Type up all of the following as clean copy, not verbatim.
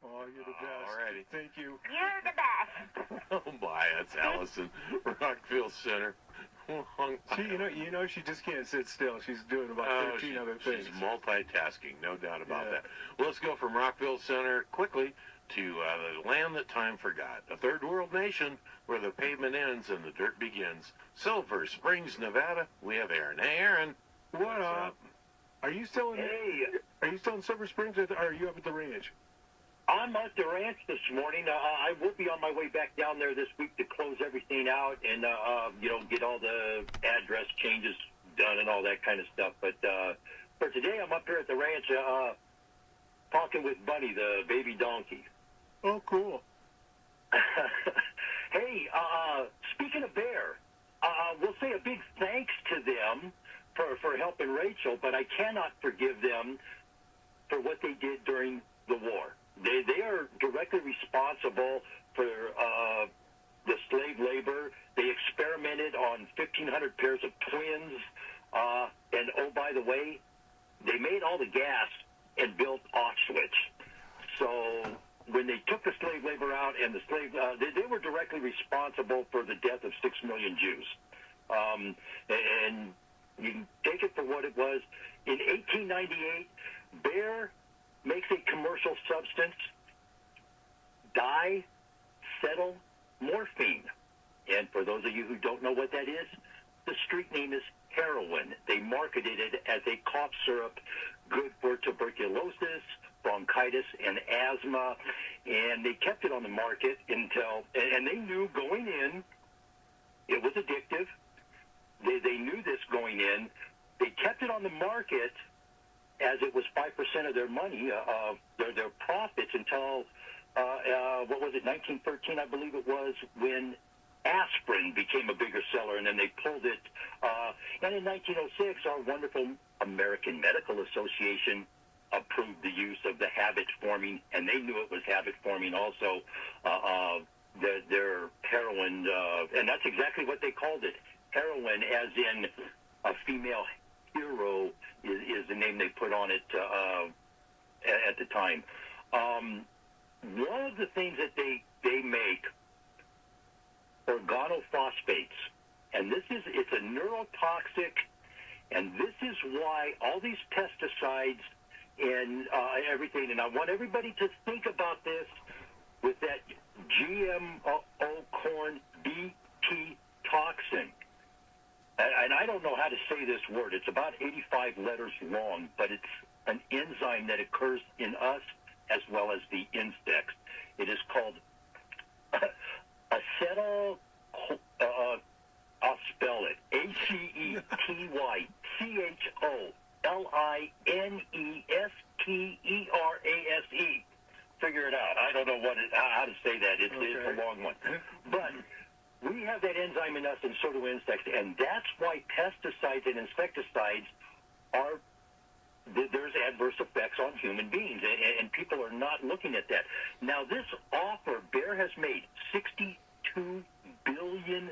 Oh, you're the best. Alrighty. Thank you. You're the best. Oh my, that's Allison, Rockville Center. See, you know, she just can't sit still. She's doing about 13 other things. She's multitasking, no doubt about Yeah. that. Well, let's go from Rockville Center quickly to the land that time forgot. A third world nation where the pavement ends and the dirt begins. Silver Springs, Nevada. We have Aaron. Hey, Aaron. What up? Are you still in? Hey, Are you still in Silver Springs, or are you up at the ranch? I'm at the ranch this morning. I will be on my way back down there this week to close everything out and, get all the address changes done and all that kind of stuff. But for today, I'm up here at the ranch talking with Bunny, the baby donkey. Oh, cool. Hey, speaking of Bear, we'll say a big thanks to them for helping Rachel, but I cannot forgive them for what they did during the war. They are directly responsible for the slave labor. They experimented on 1,500 pairs of twins. And, oh, by the way, they made all the gas and built Auschwitz. So when they took the slave labor out and the slave, they were directly responsible for the death of 6 million Jews. And you can take it for what it was. In 1898, Bayer makes a commercial substance, morphine. And for those of you who don't know what that is, the street name is heroin. They marketed it as a cough syrup, good for tuberculosis, bronchitis, and asthma. And they kept it on the market until, and they knew going in, it was addictive. They knew this going in. They kept it on the market as it was 5% of their money, their profits, until, 1913, I believe it was, when aspirin became a bigger seller, and then they pulled it. And in 1906, our wonderful American Medical Association approved the use of the habit-forming, and they knew it was habit-forming also, their heroin, and that's exactly what they called it, heroin, as in a female hero is the name they put on it at the time. One of the things that they make, organophosphates, and it's a neurotoxic, and this is why all these pesticides and everything, and I want everybody to think about this with that GMO corn BT toxin. And I don't know how to say this word. It's about 85 letters long, but it's an enzyme that occurs in us as well as the insects. It is called acetyl, I'll spell it, ACETYLINESTERASE. Figure it out. I don't know how to say that. It's a long one. But we have that enzyme in us, and so do insects, and that's why pesticides and insecticides there's adverse effects on human beings, and people are not looking at that. Now, this offer Bayer has made, $62 billion,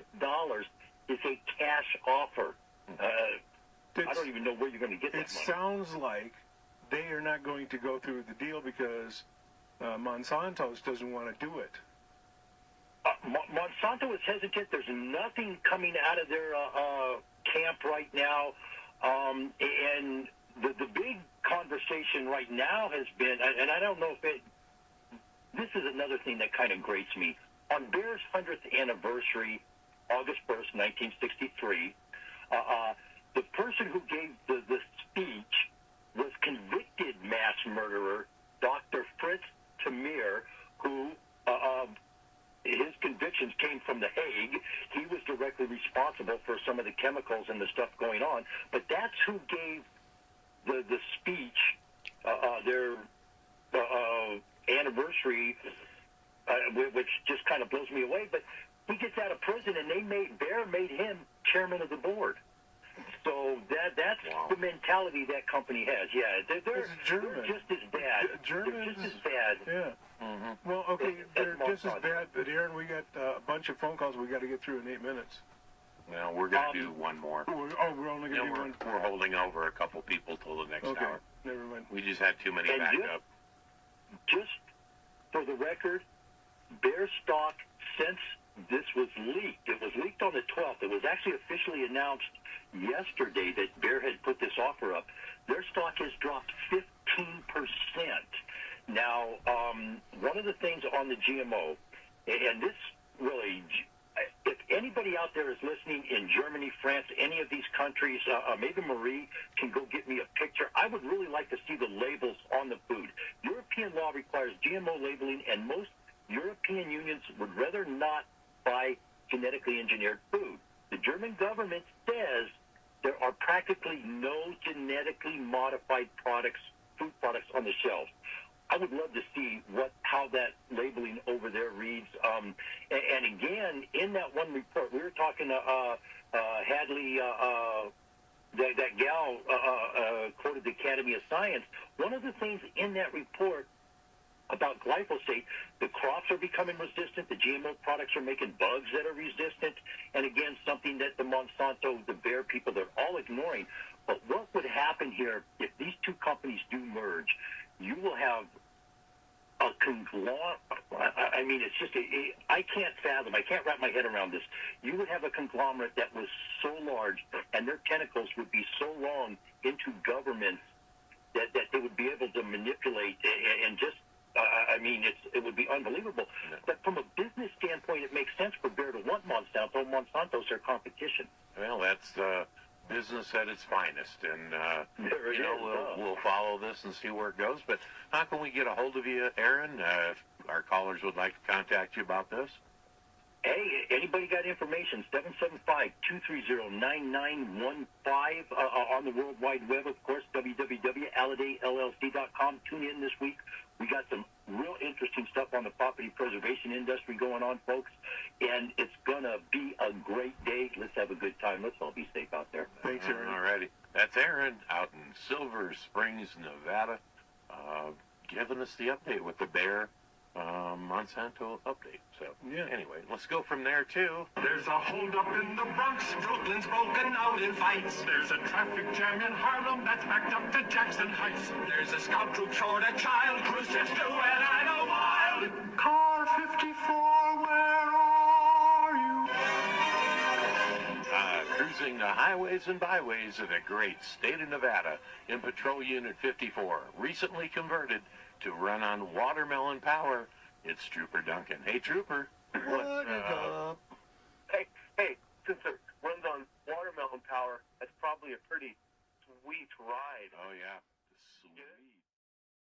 is a cash offer. I don't even know where you're going to get that money. It sounds like they are not going to go through the deal because Monsanto doesn't want to do it. Monsanto is hesitant. There's nothing coming out of their camp right now. And the big conversation right now has been, and I don't know if this is another thing that kind of grates me. On Bayer's 100th anniversary, August 1st, 1963, the person who gave the speech was convicted mass murderer, Dr. Fritz Tamir, who his convictions came from The Hague. He was directly responsible for some of the chemicals and the stuff going on. But that's who gave the speech, their anniversary, which just kind of blows me away. But he gets out of prison, and Bayer made him chairman of the board. So that's the mentality that company has. Yeah, they're just as bad. They're just as bad. Yeah. Mm-hmm. Well, okay, they're just as bad. But Aaron, we got a bunch of phone calls we got to get through in 8 minutes. Well, we're going to do one more. We're only going to do one. We're holding over a couple people till the next hour. Never mind. We just had too many backed up. Just for the record, Bear stock, since this was leaked, it was leaked on the 12th. It was actually officially announced yesterday that Bear had put this offer up. Their stock has dropped 15%. Now, one of the things on the GMO, and this really, if anybody out there is listening in Germany, France, any of these countries, maybe Marie can go get me a picture. I would really like to see the labels on the food. European law requires GMO labeling, and most European unions would rather not buy genetically engineered food. The German government says there are practically no genetically modified products, food products on the shelves. I would love to see how that labeling over there reads. And again, in that one report, we were talking to Hadley, that gal quoted the Academy of Science. One of the things in that report about glyphosate, the crops are becoming resistant, the GMO products are making bugs that are resistant, and again, something that the Monsanto, the Bayer people, they're all ignoring. But what would happen here if these two companies do merge? You will have a conglomerate. I mean, it's just, I can't fathom, I can't wrap my head around this. You would have a conglomerate that was so large, and their tentacles would be so long into governments that they would be able to manipulate and just, I mean, it would be unbelievable. No. But from a business standpoint, it makes sense for Bayer to want Monsanto. Monsanto's their competition. Well, that's business at its finest, and we'll follow this and see where it goes. But how can we get a hold of you, Aaron, if our callers would like to contact you about this? Hey, anybody got information? 775-230-9915 on the World Wide Web, of course, www.alladayllc.com. Tune in this week. We got some real interesting stuff on the property preservation industry going on, folks, and it's going to be a great day. Let's have a good time. Let's all be safe out there. Thanks, Aaron. All righty. That's Aaron out in Silver Springs, Nevada, giving us the update with the Bayer Monsanto update. So, Anyway, let's go from there, too. There's a holdup in the Bronx. Brooklyn's broken out in fights. There's a traffic jam in Harlem that's backed up to Jackson Heights. There's a scout troop short a child. Cruise just to where I know wild. Car 54, where are you? Cruising the highways and byways of the great state of Nevada in Patrol Unit 54, recently converted to run on watermelon power. It's Trooper Duncan. Hey, Trooper. Hey, since it runs on watermelon power, that's probably a pretty sweet ride. Oh, yeah. Sweet.